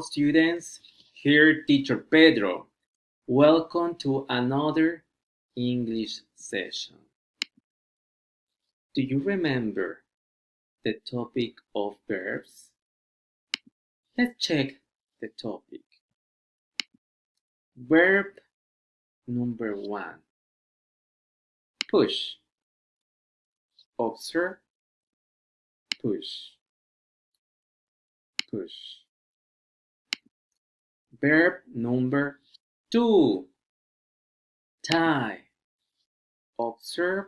students, here teacher Pedro. Welcome to another English session. Do you remember the topic of verbs? Let's check the topic. Verb number 1. Push. Observe. Push. Push. Verb number 2. Tie. Observe.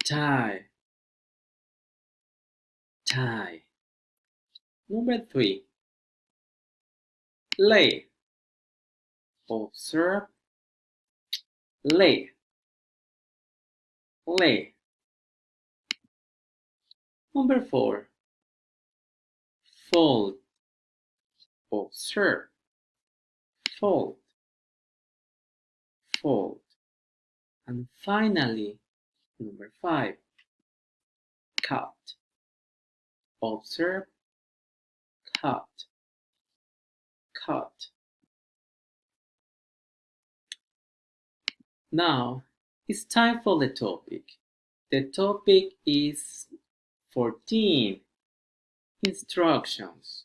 Tie. Tie. Number 3. Lay. Observe. Lay. Lay. Number 4. Fold. Observe. Fold. Fold. And finally, number 5. Cut. Observe. Cut. Cut. Now, it's time for the topic. The topic is 14. Instructions.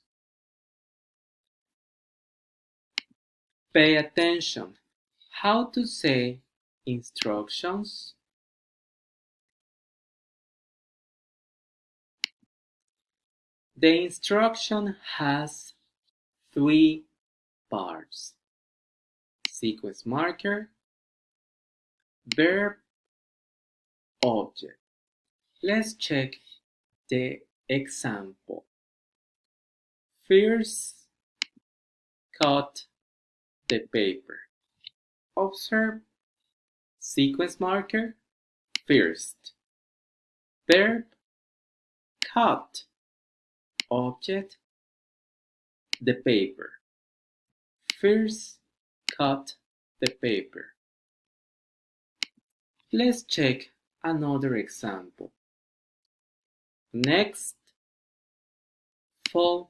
Pay attention. How to say instructions? The instruction has 3 parts: sequence marker, verb, object. Let's check the example. First, cut the paper. Observe sequence marker first. Verb, cut. Object, the paper. First, cut the paper. Let's check another example. Next, fold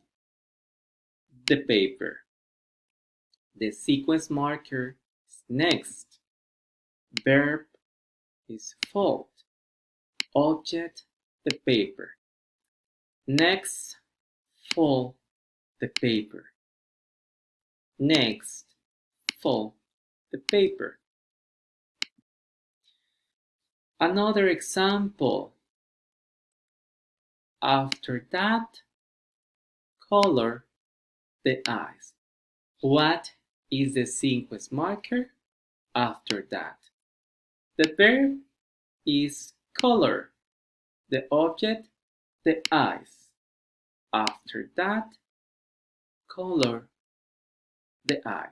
the paper. The sequence marker is next. Verb is fold. Object, the paper. Next, fold the paper. Next, fold the paper. Another example. After that, color the eyes. What is the sequence marker after that? The verb is color. The object, the eyes. After that, color the eyes.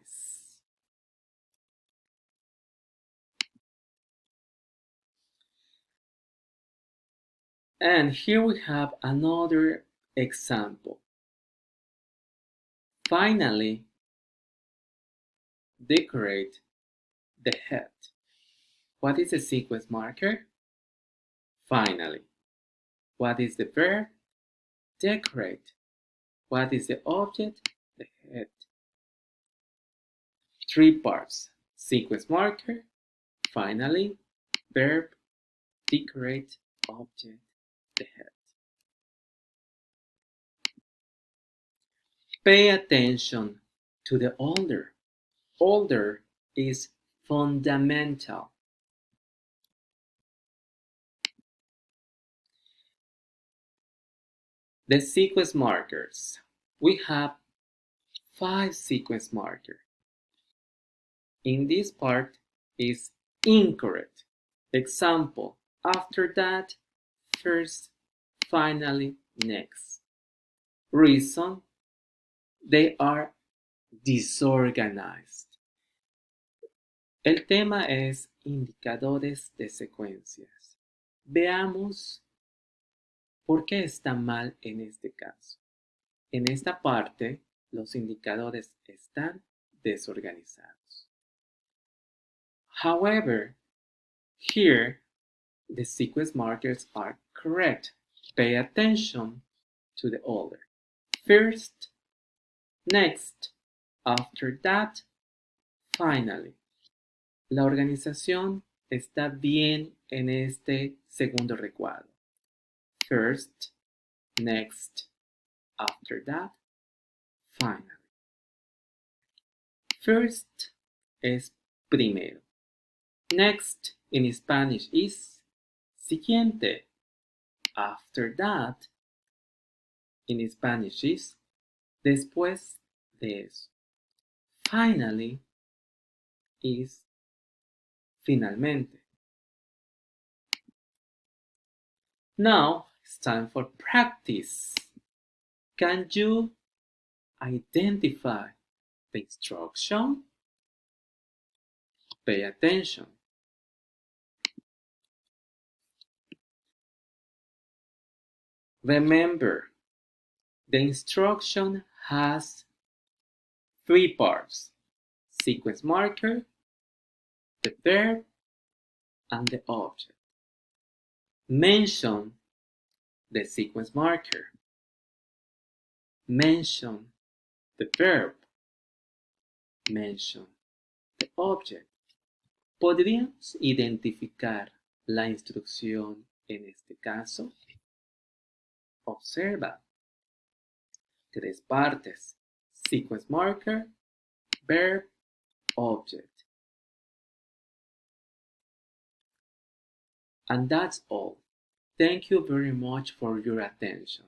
And here we have another example. Finally, decorate the head. What is the sequence marker? Finally. What is the verb? Decorate. What is the object? The head. 3 parts: sequence marker, finally, verb, decorate, object, the head. Pay attention to the order. Order is fundamental. The sequence markers. We have 5 sequence markers. In this part is incorrect. Example, after that, first, finally, next. Reason, they are disorganized. El tema es indicadores de secuencias. Veamos por qué está mal en este caso. En esta parte, los indicadores están desorganizados. However, here, the sequence markers are correct. Pay attention to the order. First, next, after that, finally. La organización está bien en este segundo recuadro. First, next, after that, finally. First es primero. Next in Spanish is siguiente. After that in Spanish is después de eso. Finally is finalmente. Now it's time for practice. Can you identify the instruction? Pay attention. Remember, the instruction has three parts: sequence marker, the verb, and the object. Mention the sequence marker. Mention the verb. Mention the object. ¿Podríamos identificar la instrucción en este caso? Observa. Tres partes: sequence marker, verb, object. And that's all. Thank you very much for your attention.